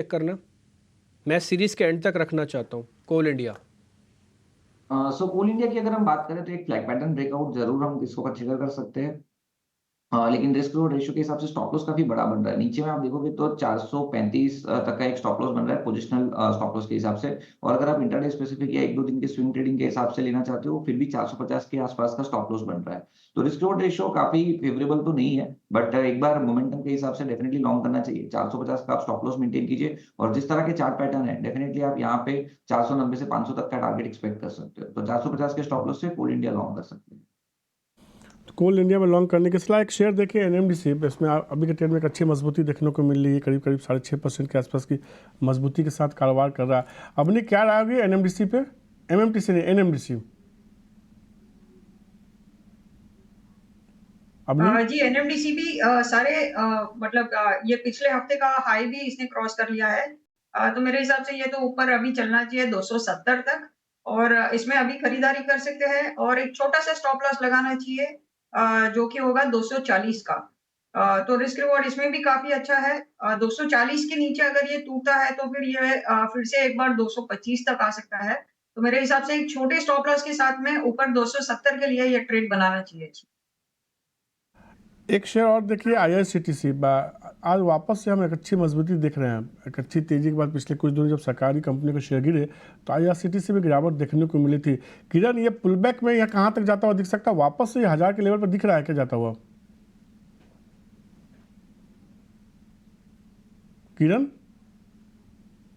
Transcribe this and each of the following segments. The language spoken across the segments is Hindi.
चेक करना। मैं सीरीज के एंड तक रखना चाहता हूँ कोल इंडिया। सो कोल इंडिया की अगर हम बात करें तो एक फ्लैग पैटर्न ब्रेकआउट जरूर हम इसको कंसीडर कर सकते हैं। लेकिन रिस्क टू रेशियो के हिसाब से स्टॉप लॉस काफी बड़ा बन रहा है। नीचे में आप देखोगे तो 435 तक का एक स्टॉप लॉस बन रहा है पोजिशनल स्टॉप लॉस के हिसाब से। और अगर आप इंटरडे स्पेसिफिक या एक दो दिन के स्विंग ट्रेडिंग के हिसाब से लेना चाहते हो फिर भी 450 के आसपास का स्टॉप लॉस बन रहा है। तो रिस्क टू रेशियो काफी फेवरेबल तो नहीं है, बट एक बार मोमेंटम के हिसाब से डेफिनेटली लॉन्ग करना चाहिए। 450 का आप स्टॉप लॉस मेंटेन कीजिए और जिस तरह के चार्ट पैटर्न है डेफिनेटली आप यहाँ पे 490 से 500 तक का टारगेट एक्सपेक्ट कर सकते हो। तो 450 के स्टॉप लॉस से कोल इंडिया लॉन्ग कर सकते हैं। तो कोल इंडिया में लॉन्ग करने की सलाह। एक शेयर देखिए एनएमडीसी, इसमें अभी के ट्रेड में एक अच्छी मजबूती देखने को मिल रही है, करीब करीब 6.5% के आसपास की मजबूती के साथ कारोबार कर रहा है। अपनी क्या राय होगी एनएमडीसी पे? एमएमटीसी नहीं, एनएमडीसी। अपनी जी एनएमडीसी भी सारे मतलब ये पिछले हफ्ते का हाई भी इसने क्रॉस कर लिया है। तो मेरे हिसाब से ये तो ऊपर अभी चलना चाहिए 270 तक और इसमें अभी खरीदारी कर सकते हैं और एक छोटा सा स्टॉप लॉस लगाना चाहिए जो कि होगा 240 का। तो रिस्क रिवॉर्ड इसमें भी काफी अच्छा है। 240 के नीचे अगर ये टूटता है तो फिर ये फिर से एक बार 225 तक आ सकता है। तो मेरे हिसाब से एक छोटे स्टॉप लॉस के साथ में ऊपर 270 के लिए ये ट्रेड बनाना चाहिए। एक शेयर और देखिए आईआरसीटीसी। आज वापस से हम एक अच्छी मजबूती देख रहे हैं, एक अच्छी तेजी के बाद। पिछले कुछ दिनों जब सरकारी कंपनी के शेयर गिरे तो आईआरसीटीसी में गिरावट देखने को मिली थी। किरण, ये पुलबैक में यह कहाँ तक जाता हुआ दिख सकता है? वापस से 1000 के लेवल पर दिख रहा है क्या जाता हुआ? किरण?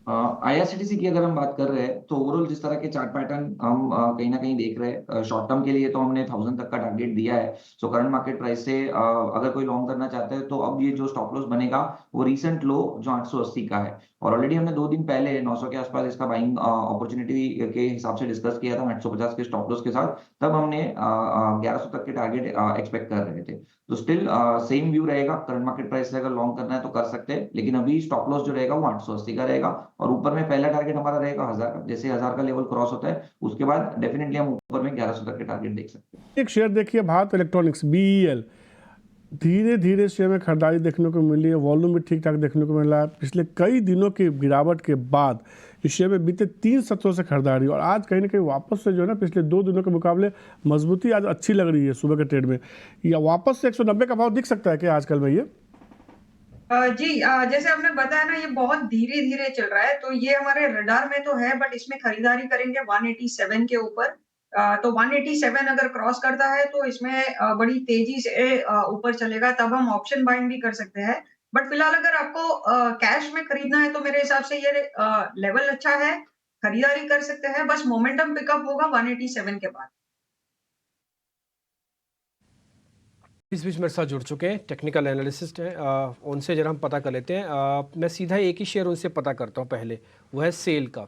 आईआरसीटीसी की अगर हम बात कर रहे हैं तो ओवरऑल जिस तरह के चार्ट पैटर्न हम कहीं ना कहीं देख रहे हैं, शॉर्ट टर्म के लिए तो हमने 1000 तक का टारगेट दिया है। सो करंट मार्केट प्राइस से अगर कोई लॉन्ग करना चाहता है तो अब ये जो स्टॉप लॉस बनेगा वो रीसेंट लो जो 880 का है। और ऑलरेडी हमने 2 दिन पहले 900 के आसपास इसका बाइंग अपॉर्चुनिटी के हिसाब से डिस्कस किया था 850 के स्टॉप लॉस के साथ। तब हमने 1100 तक के टारगेट एक्सपेक्ट कर रहे थे। तो स्टिल सेम व्यू रहेगा। करंट मार्केट प्राइस से अगर लॉन्ग करना है तो कर सकते हैं, लेकिन अभी स्टॉप लॉस जो रहेगा वो 880 का रहेगा। और ऊपर में पहला टारगेट हमारा रहेगा 1000 का। जैसे 1000 का लेवल क्रॉस होता है उसके बाद डेफिनेटली हम ऊपर में 1100 तक के टारगेट देख सकते हैं। एक शेयर देखिए भारत इलेक्ट्रॉनिक्स, बीईएल। धीरे धीरे शेयर में खरीदारी देखने को मिली है, वॉल्यूम भी ठीक ठाक देखने को मिला है। पिछले कई दिनों की गिरावट के बाद इस शेयर में बीते 3 सत्रों से खरीदारी, और आज कहीं ना कहीं वापस से जो है ना पिछले 2 दिनों के मुकाबले मजबूती आज अच्छी लग रही है सुबह के ट्रेड में। या वापस से 190 का भाव दिख सकता है क्या आजकल में ये? जी जैसे आपने बताया ना ये बहुत धीरे-धीरे चल रहा है, तो ये हमारे रडार में तो है बट इसमें खरीदारी करेंगे 187 के ऊपर। तो 187 अगर क्रॉस करता है तो इसमें बड़ी तेज़ी से ऊपर चलेगा, तब हम ऑप्शन बाइंग भी कर सकते हैं। बट फिलहाल अगर आपको कैश में खरीदना है तो मेरे हिसाब से ये लेवल अच्छा है, खरीदारी कर सकते हैं, बस मोमेंटम पिकअप होगा 187 के बाद। इस बीच मेरे साथ जुड़ चुके हैं टेक्निकल एनालिसिस्ट हैं, उनसे जरा हम पता कर लेते हैं। मैं सीधा एक ही शेयर उनसे पता करता हूँ पहले, वो है सेल का,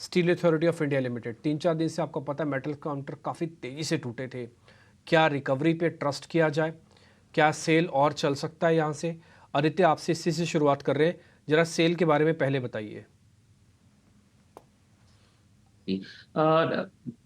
steel authority of India limited. 3-4 दिन से आपको पता है मेटल काउंटर काफ़ी तेज़ी से टूटे थे। क्या रिकवरी पे ट्रस्ट किया जाए? क्या सेल और चल सकता है यहाँ से? आदित्य, आपसे इसी से शुरुआत कर रहे हैं, जरा सेल के बारे में पहले बताइए।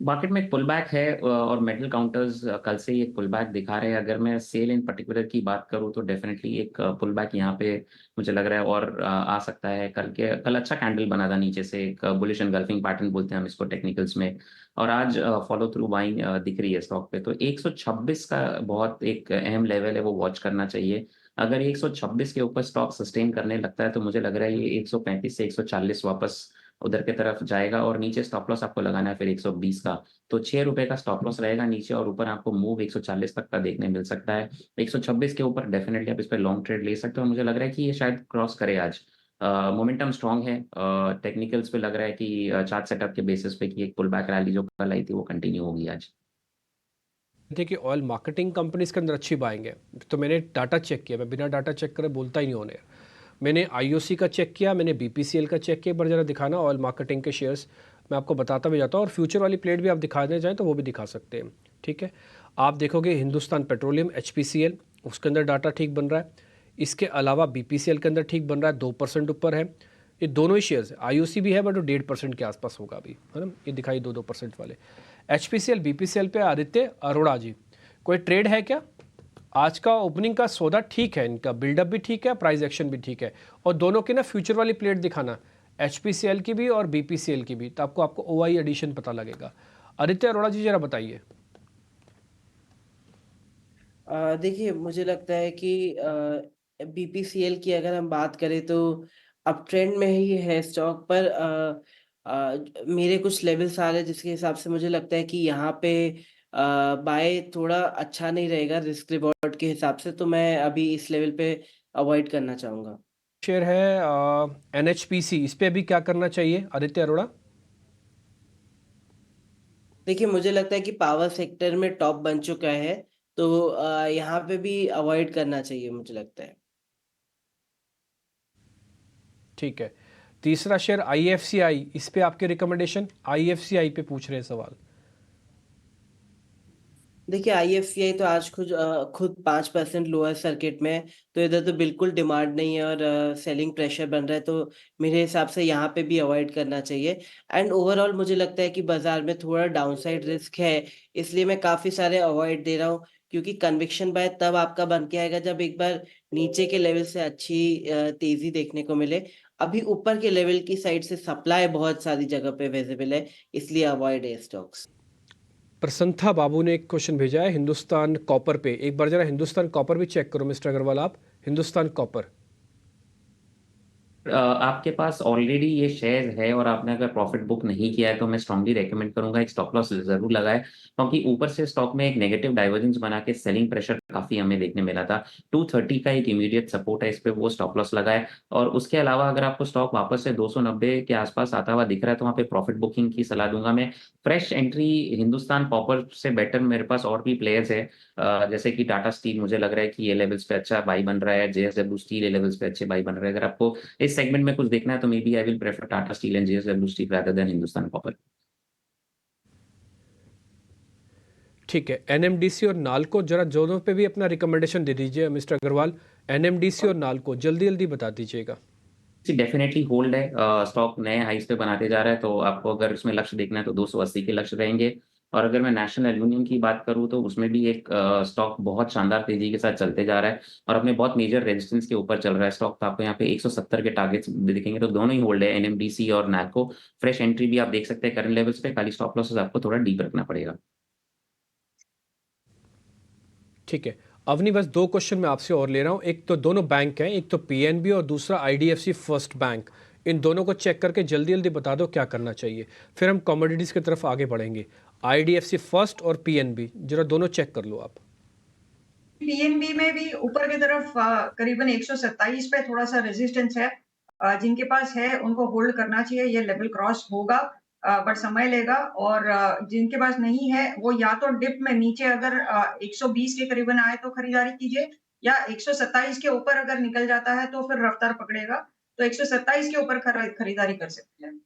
मार्केट में एक पुल बैक है और मेटल काउंटर्स कल से ही एक पुल बैक दिखा रहे हैं। अगर मैं सेल इन पर्टिकुलर की बात करूं तो डेफिनेटली एक पुल बैक यहाँ पे मुझे लग रहा है और आ सकता है। कल अच्छा कैंडल बना था नीचे से, एक बुलिश एनगल्फिंग पैटर्न बोलते हैं हम इसको टेक्निकल्स में, और आज फॉलो थ्रू बाइंग दिख रही है स्टॉक पे। तो 126 का बहुत एक अहम लेवल है, वो वॉच करना चाहिए। अगर 126 के ऊपर स्टॉक सस्टेन करने लगता है तो मुझे लग रहा है ये 135 से 140 वापस उधर की तरफ जाएगा, और नीचे स्टॉप लॉस आपको लगाना है फिर 120 का। तो 6 रुपए का स्टॉप लॉस रहेगा नीचे, और ऊपर आपको मूव 140 तक का देखने मिल सकता है। 126 के ऊपर डेफिनेटली आप इस पर लॉन्ग ट्रेड ले सकते हो। मुझे लग रहा है कि ये शायद क्रॉस करे आज। मोमेंटम स्ट्रांग है, टेक्निकल्स पे लग रहा है कि चार्ट सेटअप के बेसिस पे कि एक पुल बैक रैली जो कल आई थी वो कंटिन्यू होगी आज। देखिए ऑयल मार्केटिंग कंपनीज के अंदर अच्छी बाइंग है। तो मैंने डाटा चेक किया, मैं बिना डाटा चेक करे बोलता ही नहीं होने। मैंने आईओसी का चेक किया, मैंने बीपीसीएल का चेक किया। एक बार जरा दिखाना ऑयल मार्केटिंग के शेयर्स, मैं आपको बताता भी जाता हूँ। और फ्यूचर वाली प्लेट भी आप दिखाने जाएँ तो वो भी दिखा सकते हैं, ठीक है। आप देखोगे हिंदुस्तान पेट्रोलियम एचपीसीएल, उसके अंदर डाटा ठीक बन रहा है। इसके अलावा बीपीसीएल के अंदर ठीक बन रहा है, 2% ऊपर है। ये दोनों ही शेयर्स है, आईओसी भी है बट वो 1.5% के आसपास होगा अभी, है ना। ये दिखाई 2% वाले एचपीसीएल बीपीसीएल पे। आदित्य अरोड़ा जी, कोई ट्रेड है क्या? आज का ओपनिंग का सौदा ठीक है, इनका बिल्डअप भी ठीक है, प्राइस एक्शन भी ठीक है, और दोनों की ना फ्यूचर वाली प्लेट दिखाना, HPCL की भी और BPCL की भी, तो आपको OI एडिशन पता लगेगा। आदित्य अरोड़ा जी जरा बताइए। देखिए मुझे लगता है कि बीपीसीएल की अगर हम बात करें तो अब ट्रेंड में ही है स्टॉक पर मेरे कुछ लेवल्स आ रहे हैं जिसके हिसाब से मुझे लगता है कि यहाँ पे बाय थोड़ा अच्छा नहीं रहेगा रिस्क रिवॉर्ड के हिसाब से, तो मैं अभी इस लेवल पे अवॉइड करना चाहूँगा। शेयर है NHPC, इस पे अभी क्या करना चाहिए आदित्य अरोड़ा? देखिए मुझे लगता है कि पावर सेक्टर में टॉप बन चुका है, तो यहाँ पे भी अवॉइड करना चाहिए मुझे लगता है। ठीक है। तीसरा शेयर IFCI, इस पे आपके रिकमेंडेशन? IFCI पे पूछ रहे हैं सवाल। देखिए आईएफसीआई तो आज खुद 5% लोअर सर्किट में है, तो इधर तो बिल्कुल डिमांड नहीं है और सेलिंग प्रेशर बन रहा है, तो मेरे हिसाब से यहाँ पे भी अवॉइड करना चाहिए। एंड ओवरऑल मुझे लगता है कि बाजार में थोड़ा डाउनसाइड रिस्क है, इसलिए मैं काफ़ी सारे अवॉइड दे रहा हूँ, क्योंकि कन्विक्शन बाय तब आपका बन के आएगा जब एक बार नीचे के लेवल से अच्छी तेजी देखने को मिले। अभी ऊपर के लेवल की साइड से सप्लाई बहुत सारी जगह पे विजिबल है, इसलिए अवॉइड है स्टॉक्स। प्रसन्था बाबू ने एक क्वेश्चन भेजा है हिंदुस्तान कॉपर पे, एक बार जरा हिंदुस्तान कॉपर भी चेक करो मिस्टर अग्रवाल आप। हिंदुस्तान कॉपर आपके पास ऑलरेडी ये शेयर है और आपने अगर प्रॉफिट बुक नहीं किया है तो मैं स्ट्रांगली रेकमेंड करूंगा एक स्टॉप लॉस जरूर लगाए, क्योंकि ऊपर से स्टॉक में एक नेगेटिव डाइवर्जेंस बना के सेलिंग प्रेशर काफी हमें देखने मिला था। 230 का एक इमीडिएट सपोर्ट है, इस पे वो स्टॉप लॉस लगाए। और उसके अलावा अगर आपको स्टॉक वापस से 290 के आसपास आता हुआ दिख रहा है तो वहाँ पे प्रॉफिट बुकिंग की सलाह दूंगा मैं। फ्रेश एंट्री हिंदुस्तान कॉपर से बेटर मेरे पास और भी प्लेयर्स है, जैसे कि टाटा स्टील, मुझे लग रहा है कि ये लेवल्स पे अच्छा बाई बन रहा है, JSW स्टील ये लेवल्स पे अच्छे बाई बन रहे हैं। अगर आपको इस सेगमेंट में कुछ देखना है तो may be I will prefer Tata Steel and JSW Steel rather than Hindustan Copper. ठीक है। NMDC और नालको जरा दोनों पे भी अपना रिकमेंडेशन दे दीजिए मिस्टर अग्रवाल। NMDC और नालको जल्दी जल्दी बता दीजिएगा। जी डेफिनेटली होल्ड है, स्टॉक नए हाइस पे बनाते जा रहा है, तो आपको अगर इसमें लक्ष्य देखना है तो 280 के लक्ष्य रहेंगे। और अगर मैं नेशनल एल्यूमिनियम की बात करूं तो उसमें भी एक स्टॉक बहुत शानदार तेजी के साथ चलते जा रहा है और अपने बहुत मेजर रेजिस्टेंस के ऊपर चल रहा है स्टॉक, तो आपको यहाँ पे 170 के टारगेट्स दिखेंगे, तो दोनों ही होल्ड है NMDC और नैल्को। फ्रेश एंट्री भी आप देख सकते हैं करंट लेवल्स पे, खाली स्टॉप लॉसेस आपको थोड़ा डीप रखना पड़ेगा। ठीक है अवनी, बस दो क्वेश्चन मैं आपसे और ले रहा हूँ। एक तो दोनों बैंक हैं, एक तो PNB और दूसरा IDFC फर्स्ट बैंक। इन दोनों को चेक करके जल्दी जल्दी बता दो क्या करना चाहिए, फिर हम कमोडिटीज़ की तरफ आगे बढ़ेंगे। IDFC फर्स्ट और PNB जरा दोनों चेक कर लो आप। पीएनबी में भी ऊपर की तरफ करीबन 127 पे थोड़ा सा रेजिस्टेंस है। जिनके पास है उनको होल्ड करना चाहिए, ये लेवल क्रॉस होगा बट समय लेगा। और जिनके पास नहीं है वो या तो डिप में नीचे अगर 120 के करीबन आए तो खरीदारी कीजिए, या 127 के ऊपर अगर निकल जाता है तो फिर रफ्तार पकड़ेगा, तो 127 के ऊपर खरीदारी कर सकते हैं।